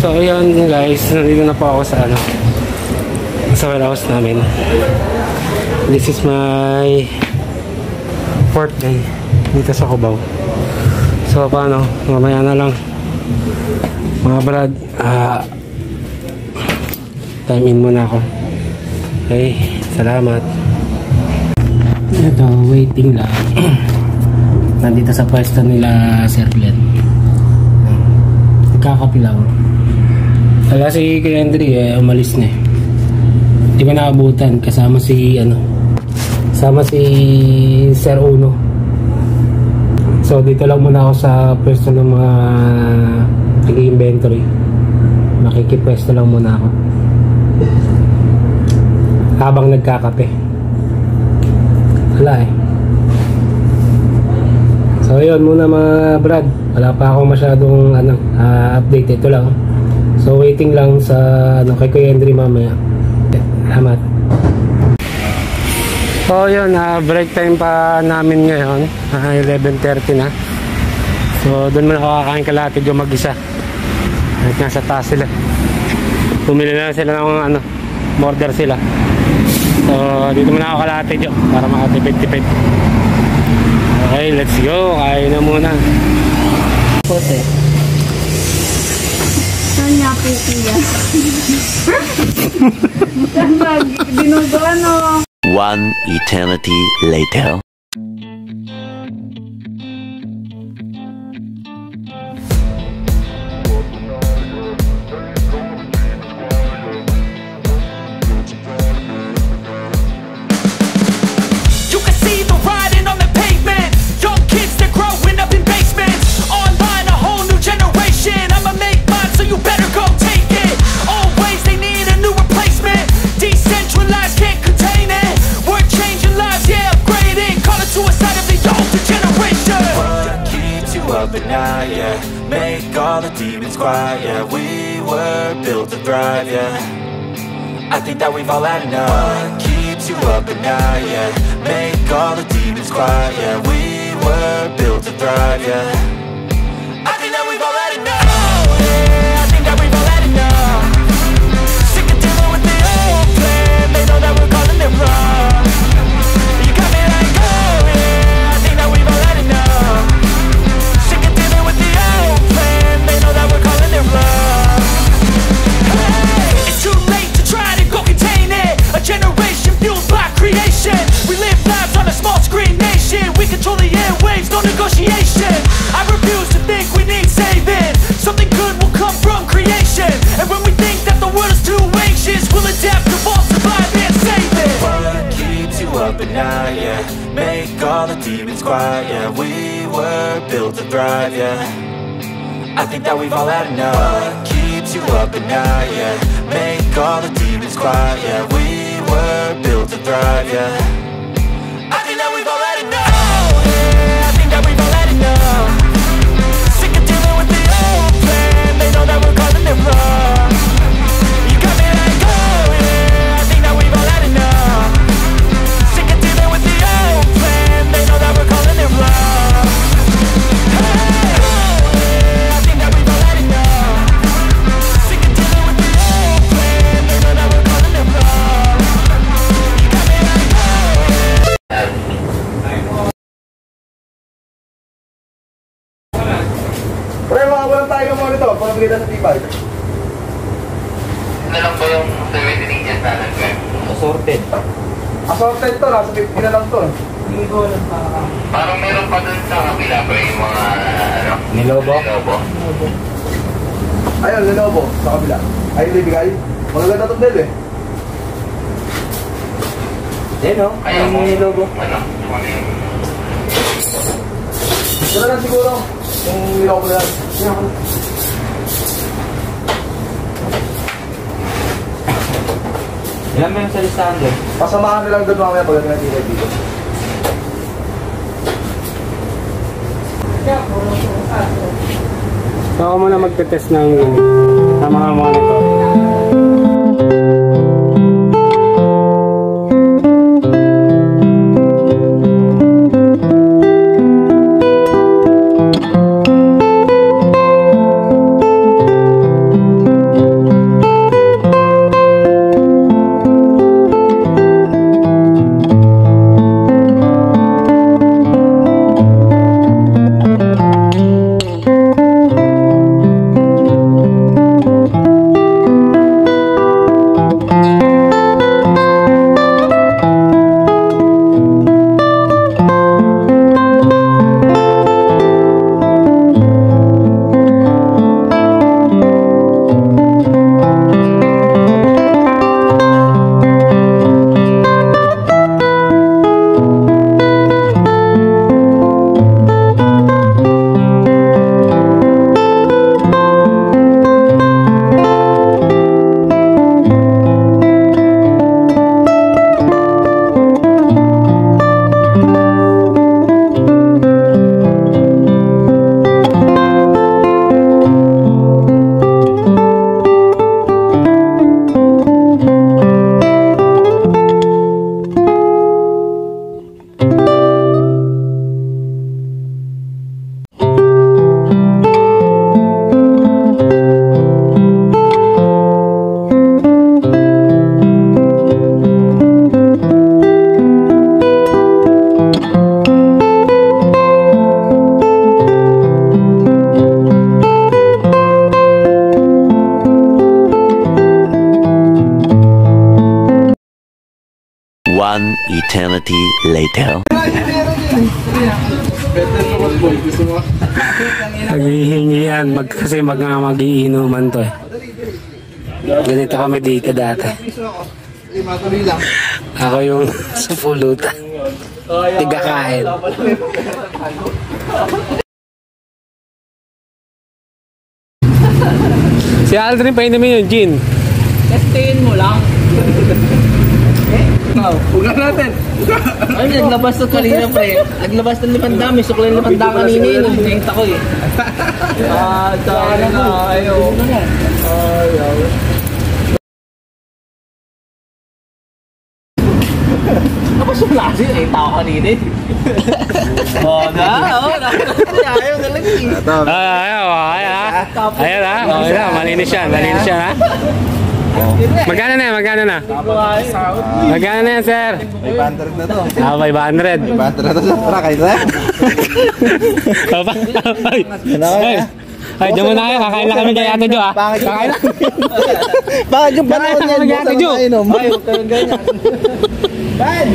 So ayun guys, nandito na po ako sa sa warehouse namin. This is my 4th day dito sa Cubao. So paano, mamaya na lang mga brad, time in muna ako. Okay, salamat. Ito, waiting lang. Nandito sa pwesto nila Sir Glenn. Nagkakapi lang. Wala si Kuya Andre, umalis na eh. Di ba naabutan kasama si Sir Uno. So dito lang muna ako sa pwesto ng mga nag-inventory. Makikipwesto lang muna ako habang nagkakape. Wala eh. So yun muna mga brad, wala pa akong masyadong update. Ito lang. So waiting lang sa kay Kuya Andre mamaya. Salamat. So yun, break time pa namin ngayon. 11:30 na. So doon muna ako kakain kalatid yung mag-isa. At nasa taas sila. Pumili na sila ng order sila. So dito muna ako kalatid yun para makatipid-tipid. Okay, let's go. Kain na muna. Pote. Saan niya po siya? Saan ba? Dinugano? One eternity later. Make all the demons quiet, yeah. We were built to thrive, yeah. I think that we've all had enough. What keeps you up at night, yeah. Make all the demons quiet, yeah. We were built to thrive, yeah. I think that we've all had enough. Yeah, I think that we've all had enough. Sick of dealing with the old plan. They know that we're calling it wrong. You got me like, oh yeah, I think that we've all had enough. Sick of dealing with the old plan. They know that we're calling it wrong. Hey, it's too late to try to go contain it. A generation fueled by creation. We live lives on a small screen nation. We control the airwaves, no negotiation. I refuse to think we need saving. Something good will come from creation. And when we think that the world is too anxious, we'll adapt, evolve, survive and save it. What keeps you up at night, yeah. Make all the demons quiet, yeah. We were built to thrive, yeah. I think that we've all had enough. What keeps you up at night, yeah. Make all the demons quiet, yeah. We were built to thrive, yeah. I think that we've all had enough. Yeah, I think that we've all had enough. Sick of dealing with the old plan. They know that we're calling it wrong. You got me like, oh yeah, I think that we've all had enough. Sick of dealing with the old plan. They know that we're calling it wrong. Hey, oh yeah, I think that we've all had enough. Sick of dealing with the old plan. They know that we're calling it wrong. You got me like, oh yeah. Pre, makawalan tayo ng monitor para maganda sa T5. Ano lang ba yung 17 inches natin, Gwen? Assorted. Assorted to, nasa 50 na lang to. Hindi ko alam pa. Parang meron pa dun sa kabila pa yung mga, Nilobo? Nilobo. Ayun, Lenovo, sa kabila. Ayun, ibigay. Magaganda itong Dell eh. Yan o, Ayun mo. Nilobo. Ano? Ano yung... Ito na lang siguro. Yung Lenovo na lang. Ilan mo yung sa listahan doon? Pasamahan na lang doon mamaya pag natin dito. So ako muna magte-test ng mga monitor. One eternity later. Naghihingian kasi mag-iinuman to eh. Ganito kami dito dati. Ako yung sa pulutan. Tigakain. Si Aldrin pa inumin yung gin. Testiin mo lang. Huwag natin. Ay, naglabas to kanina pa eh. Naglabas ng 500. Sukla yung 500 kanina yun. Nakita ko eh. Dahil na ayaw. Ayaw. Tapos yung lasi, nakita ko kanina eh. Oo na, oo na. Ayaw na lang eh. Ayan ha. Okay na, malinis yan ha. Magkano na? Magkano na yan, sir? 500 na to. 500. 500 na to. Tara, kayo na. Ay, diyan muna kayo. Kakain lang kami kay Ate Jo, ha? Kakain lang. Bakit yung panahon yan? Kakain lang kami kay Ate Jo. Ay, huwag kayong ganyan. Ben!